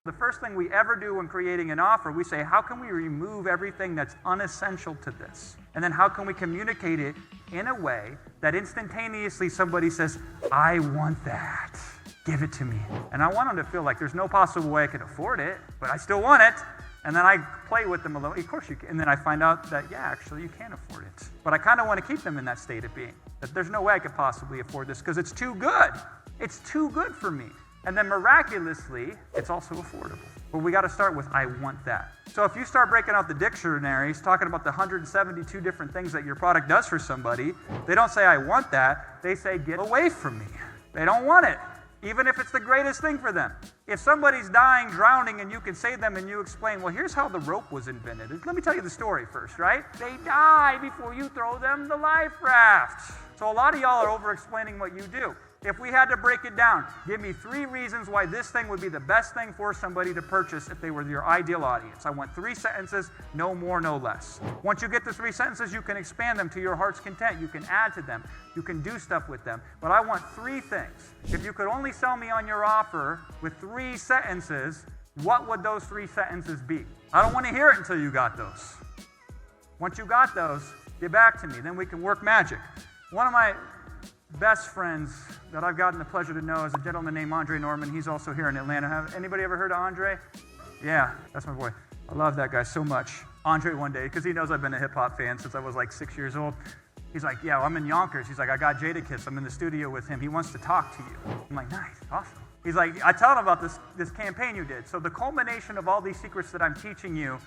The first thing we ever do when creating an offer, we say, how can we remove everything that's unessential to this? And then how can we communicate it in a way that instantaneously somebody says, I want that. Give it to me. And I want them to feel like there's no possible way I can afford it, but I still want it. And then I play with them a little. Of course you can. And then I find out that, yeah, actually you can afford it. But I kind of want to keep them in that state of being. That there's no way I could possibly afford this because it's too good. It's too good for me. And then miraculously, it's also affordable. But we got to start with, I want that. So if you start breaking out the dictionaries, talking about the 172 different things that your product does for somebody, they don't say, I want that. They say, get away from me. They don't want it, even if it's the greatest thing for them. If somebody's dying, drowning, and you can save them and you explain, well, here's how the rope was invented. Let me tell you the story first, right? They die before you throw them the life raft. So a lot of y'all are over-explaining what you do. If we had to break it down, give me 3 reasons why this thing would be the best thing for somebody to purchase if they were your ideal audience. I want 3 sentences, no more, no less. Once you get the 3 sentences, you can expand them to your heart's content. You can add to them. You can do stuff with them. But I want 3 things. If you could only sell me on your offer with 3 sentences, what would those 3 sentences be? I don't want to hear it until you got those. Once you got those, get back to me. Then we can work magic. One of my best friends that I've gotten the pleasure to know is a gentleman named Andre Norman. He's also here in Atlanta. Have anybody ever heard of Andre? Yeah, that's my boy. I love that guy so much. Andre one day, because he knows I've been a hip-hop fan since I was like 6 years old. He's like, yeah, I'm in Yonkers. He's like, I got Jadakiss. I'm in the studio with him. He wants to talk to you. I'm like, nice, awesome. He's like, I tell him about this campaign you did. So the culmination of all these secrets that I'm teaching you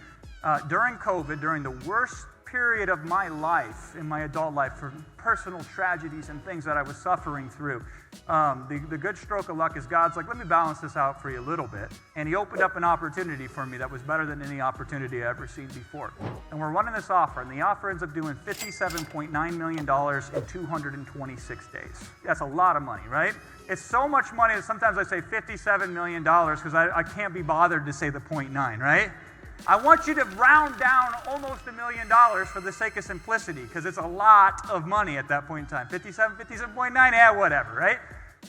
during COVID, during the worst period of my life, in my adult life, for personal tragedies and things that I was suffering through. The good stroke of luck is God's like, let me balance this out for you a little bit. And he opened up an opportunity for me that was better than any opportunity I ever seen before. And we're running this offer, and the offer ends up doing $57.9 million in 226 days. That's a lot of money, right? It's so much money that sometimes I say $57 million because I can't be bothered to say the 0.9, right? I want you to round down almost $1 million for the sake of simplicity, because it's a lot of money at that point in time. 57.9, yeah, whatever, right?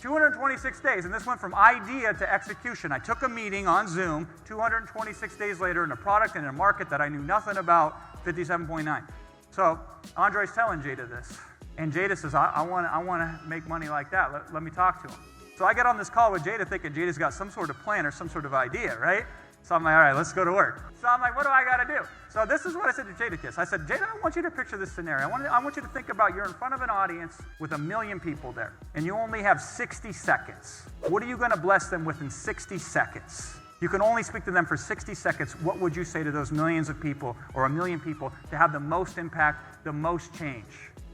226 days, and this went from idea to execution. I took a meeting on Zoom 226 days later in a product and in a market that I knew nothing about, 57.9. So Andre's telling Jada this, and Jada says, I want to make money like that. Let me talk to him. So I get on this call with Jada thinking Jada's got some sort of plan or some sort of idea, right? So I'm like, all right, let's go to work. So I'm like, what do I got to do? So this is what I said to Jadakiss. I said, Jada, I want you to picture this scenario. I want you to think about you're in front of an audience with 1 million people there, and you only have 60 seconds. What are you going to bless them with in 60 seconds? You can only speak to them for 60 seconds. What would you say to those millions of people or 1 million people to have the most impact, the most change?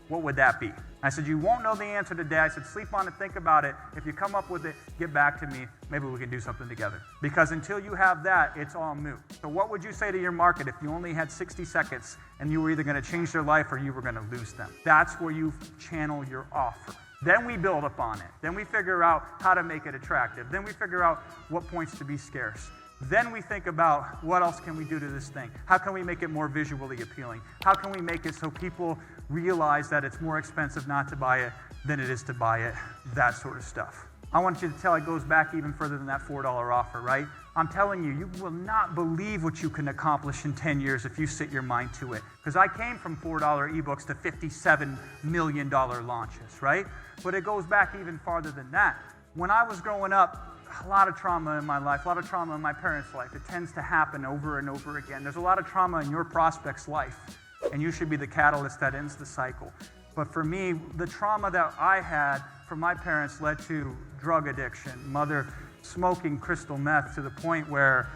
What would that be? I said, you won't know the answer today. I said, sleep on it, think about it. If you come up with it, get back to me. Maybe we can do something together. Because until you have that, it's all moot. So what would you say to your market if you only had 60 seconds and you were either going to change their life or you were going to lose them? That's where you channel your offer. Then we build upon it. Then we figure out how to make it attractive. Then we figure out what points to be scarce. Then we think about what else can we do to this thing? How can we make it more visually appealing? How can we make it so people realize that it's more expensive not to buy it than it is to buy it? That sort of stuff. I want you to tell it goes back even further than that $4 offer, right? I'm telling you, you will not believe what you can accomplish in 10 years if you sit your mind to it. Because I came from $4 ebooks to $57 million launches, right? But it goes back even farther than that. When I was growing up, a lot of trauma in my life, a lot of trauma in my parents' life. It tends to happen over and over again. There's a lot of trauma in your prospect's life, and you should be the catalyst that ends the cycle. But for me, the trauma that I had from my parents led to drug addiction, mother smoking crystal meth to the point where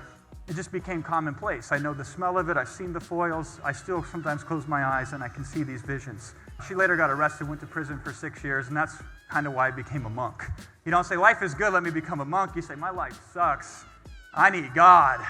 it just became commonplace. I know the smell of it. I've seen the foils. I still sometimes close my eyes and I can see these visions. She later got arrested, went to prison for 6 years, and that's kind of why I became a monk. You don't say, life is good, let me become a monk. You say, my life sucks. I need God.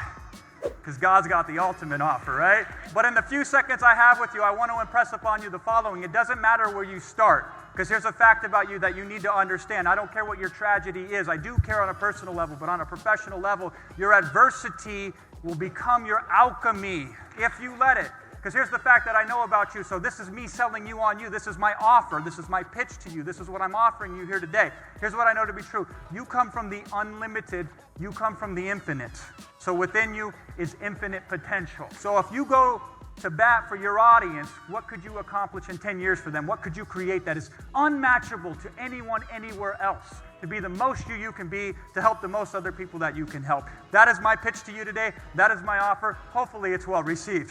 Because God's got the ultimate offer, right? But in the few seconds I have with you, I want to impress upon you the following. It doesn't matter where you start. Because here's a fact about you that you need to understand. I don't care what your tragedy is. I do care on a personal level, but on a professional level, your adversity will become your alchemy if you let it. Because here's the fact that I know about you. So this is me selling you on you. This is my offer. This is my pitch to you. This is what I'm offering you here today. Here's what I know to be true. You come from the unlimited. You come from the infinite. So within you is infinite potential. So if you go to bat for your audience, what could you accomplish in 10 years for them? What could you create that is unmatchable to anyone anywhere else? To be the most you can be, to help the most other people that you can help. That is my pitch to you today. That is my offer. Hopefully it's well received.